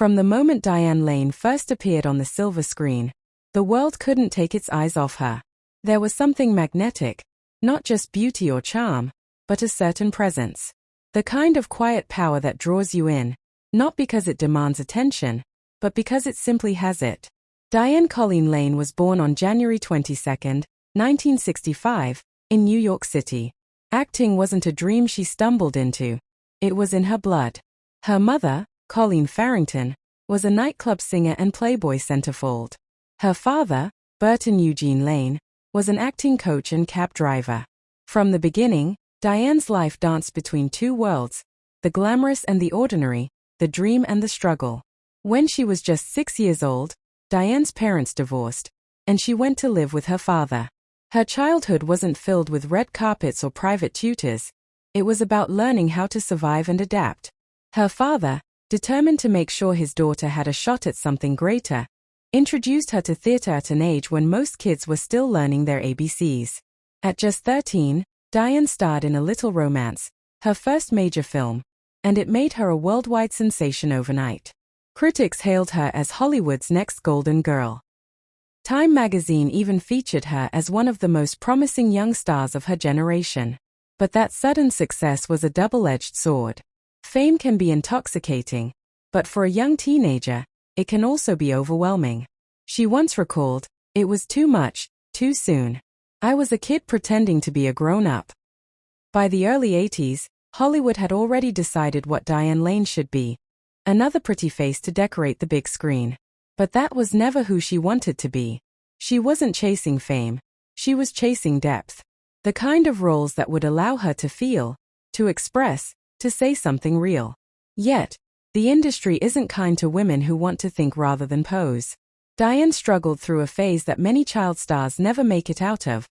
From the moment Diane Lane first appeared on the silver screen, the world couldn't take its eyes off her. There was something magnetic, not just beauty or charm, but a certain presence. The kind of quiet power that draws you in, not because it demands attention, but because it simply has it. Diane Colleen Lane was born on January 22, 1965, in New York City. Acting wasn't a dream she stumbled into. It was in her blood. Her mother, Colleen Farrington, was a nightclub singer and Playboy centerfold. Her father, Burton Eugene Lane, was an acting coach and cab driver. From the beginning, Diane's life danced between two worlds, the glamorous and the ordinary, the dream and the struggle. When she was just 6 years old, Diane's parents divorced, and she went to live with her father. Her childhood wasn't filled with red carpets or private tutors. It was about learning how to survive and adapt. Her father, determined to make sure his daughter had a shot at something greater, introduced her to theater at an age when most kids were still learning their ABCs. At just 13, Diane starred in A Little Romance, her first major film, and it made her a worldwide sensation overnight. Critics hailed her as Hollywood's next golden girl. Time magazine even featured her as one of the most promising young stars of her generation. But that sudden success was a double-edged sword. Fame can be intoxicating, but for a young teenager, it can also be overwhelming. She once recalled, "It was too much, too soon. I was a kid pretending to be a grown-up." By the early 80s, Hollywood had already decided what Diane Lane should be. Another pretty face to decorate the big screen. But that was never who she wanted to be. She wasn't chasing fame. She was chasing depth. The kind of roles that would allow her to feel, to express, to say something real. Yet, the industry isn't kind to women who want to think rather than pose. Diane struggled through a phase that many child stars never make it out of.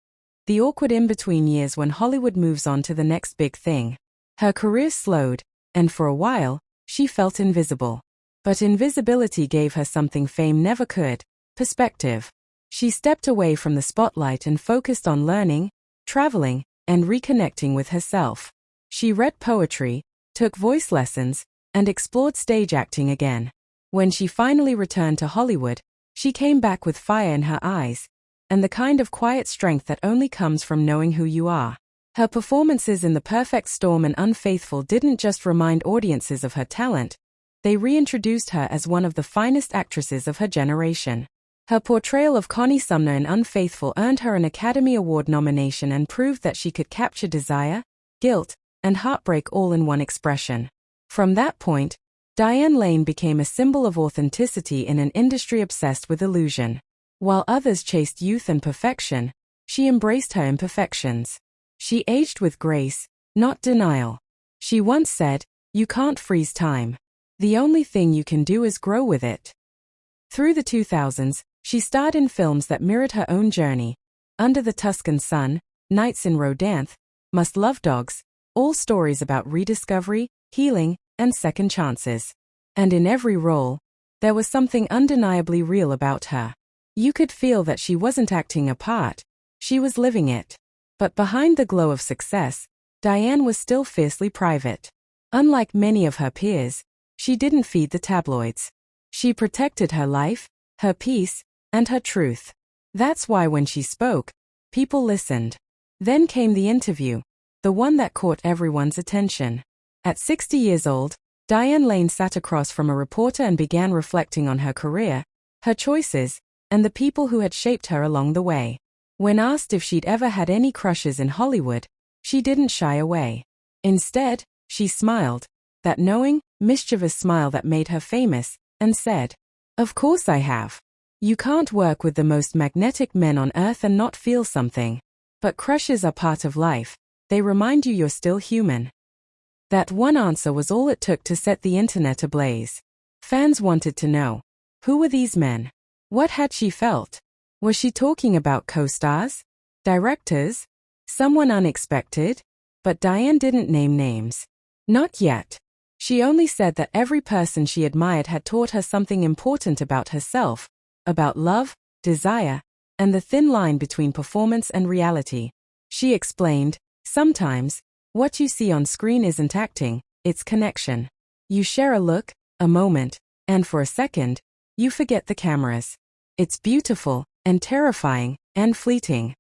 The awkward in-between years when Hollywood moves on to the next big thing. Her career slowed, and for a while, she felt invisible. But invisibility gave her something fame never could: perspective. She stepped away from the spotlight and focused on learning, traveling, and reconnecting with herself. She read poetry, took voice lessons, and explored stage acting again. When she finally returned to Hollywood, she came back with fire in her eyes, and the kind of quiet strength that only comes from knowing who you are. Her performances in The Perfect Storm and Unfaithful didn't just remind audiences of her talent, they reintroduced her as one of the finest actresses of her generation. Her portrayal of Connie Sumner in Unfaithful earned her an Academy Award nomination and proved that she could capture desire, guilt, and heartbreak all in one expression. From that point, Diane Lane became a symbol of authenticity in an industry obsessed with illusion. While others chased youth and perfection, she embraced her imperfections. She aged with grace, not denial. She once said, "You can't freeze time. The only thing you can do is grow with it." Through the 2000s, she starred in films that mirrored her own journey. Under the Tuscan Sun, Nights in Rodanthe, Must Love Dogs, all stories about rediscovery, healing, and second chances. And in every role, there was something undeniably real about her. You could feel that she wasn't acting a part, she was living it. But behind the glow of success, Diane was still fiercely private. Unlike many of her peers, she didn't feed the tabloids. She protected her life, her peace, and her truth. That's why when she spoke, people listened. Then came the interview, the one that caught everyone's attention. At 60 years old, Diane Lane sat across from a reporter and began reflecting on her career, her choices, and the people who had shaped her along the way. When asked if she'd ever had any crushes in Hollywood, she didn't shy away. Instead, she smiled, that knowing, mischievous smile that made her famous, and said, "Of course I have. You can't work with the most magnetic men on earth and not feel something. But crushes are part of life. They remind you you're still human." That one answer was all it took to set the internet ablaze. Fans wanted to know, who were these men? What had she felt? Was she talking about co-stars? Directors? Someone unexpected? But Diane didn't name names. Not yet. She only said that every person she admired had taught her something important about herself, about love, desire, and the thin line between performance and reality. She explained, "Sometimes, what you see on screen isn't acting, it's connection. You share a look, a moment, And for a second, you forget the cameras. It's beautiful, and terrifying, and fleeting.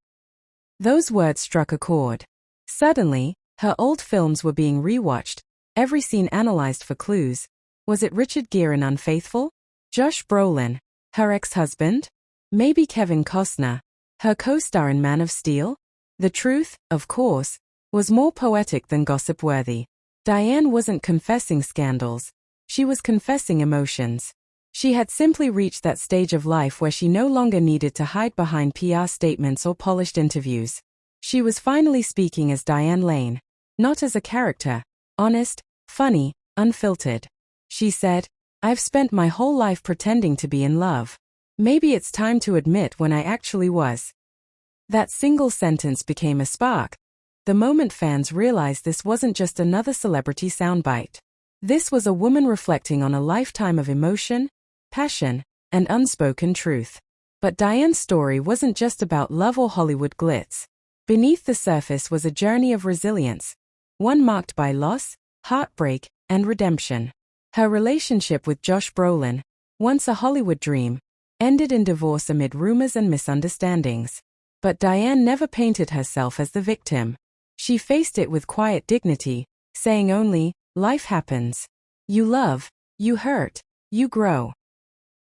Those words struck a chord. Suddenly, her old films were being rewatched, every scene analyzed for clues. Was it Richard Gere in Unfaithful? Josh Brolin, her ex-husband? Maybe Kevin Costner, her co-star in Man of Steel? The truth, of course, was more poetic than gossip-worthy. Diane wasn't confessing scandals. She was confessing emotions. She had simply reached that stage of life where she no longer needed to hide behind PR statements or polished interviews. She was finally speaking as Diane Lane, not as a character, honest, funny, unfiltered. She said, "I've spent my whole life pretending to be in love. Maybe it's time to admit when I actually was." That single sentence became a spark. The moment fans realized this wasn't just another celebrity soundbite. This was a woman reflecting on a lifetime of emotion, passion, and unspoken truth. But Diane's story wasn't just about love or Hollywood glitz. Beneath the surface was a journey of resilience, one marked by loss, heartbreak, and redemption. Her relationship with Josh Brolin, once a Hollywood dream, ended in divorce amid rumors and misunderstandings. But Diane never painted herself as the victim. She faced it with quiet dignity, saying only, "Life happens. You love, you hurt, you grow."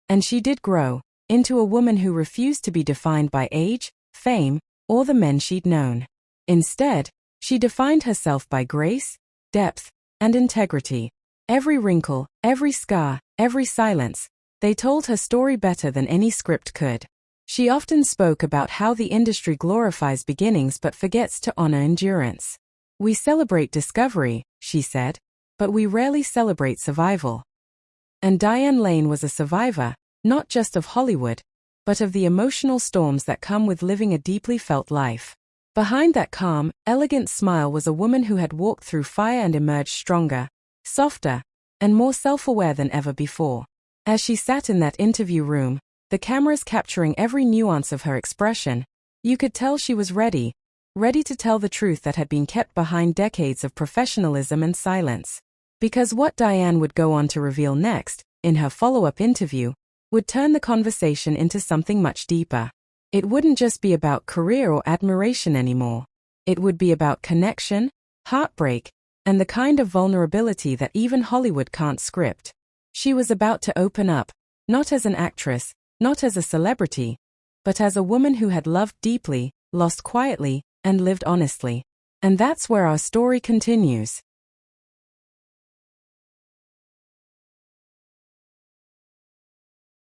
And she did grow, into a woman who refused to be defined by age, fame, or the men she'd known. Instead, she defined herself by grace, depth, and integrity. Every wrinkle, every scar, every silence, they told her story better than any script could. She often spoke about how the industry glorifies beginnings but forgets to honor endurance. "We celebrate discovery," she said, "but we rarely celebrate survival." And Diane Lane was a survivor, not just of Hollywood, but of the emotional storms that come with living a deeply felt life. Behind that calm, elegant smile was a woman who had walked through fire and emerged stronger, softer, and more self-aware than ever before. As she sat in that interview room, the cameras capturing every nuance of her expression, you could tell she was ready to tell the truth that had been kept behind decades of professionalism and silence. Because what Diane would go on to reveal next, in her follow-up interview, would turn the conversation into something much deeper. It wouldn't just be about career or admiration anymore. It would be about connection, heartbreak, and the kind of vulnerability that even Hollywood can't script. She was about to open up, not as an actress, not as a celebrity, but as a woman who had loved deeply, lost quietly, and lived honestly. And that's where our story continues.